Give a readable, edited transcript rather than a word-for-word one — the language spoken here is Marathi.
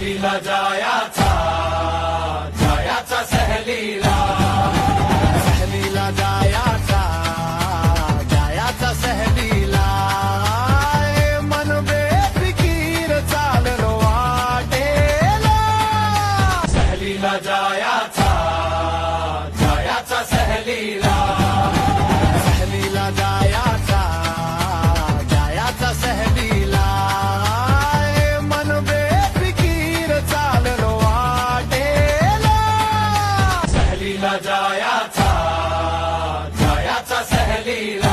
सहलीला जायाचा सहलीला जायाचा सहलीला मन बेफिकीर चाललो वाटेला सहलीला जायाचा सहलीला जायाचा सहलीला मन बेफिकीर चाललो वाटेला सहलीला जायाचा सहलीला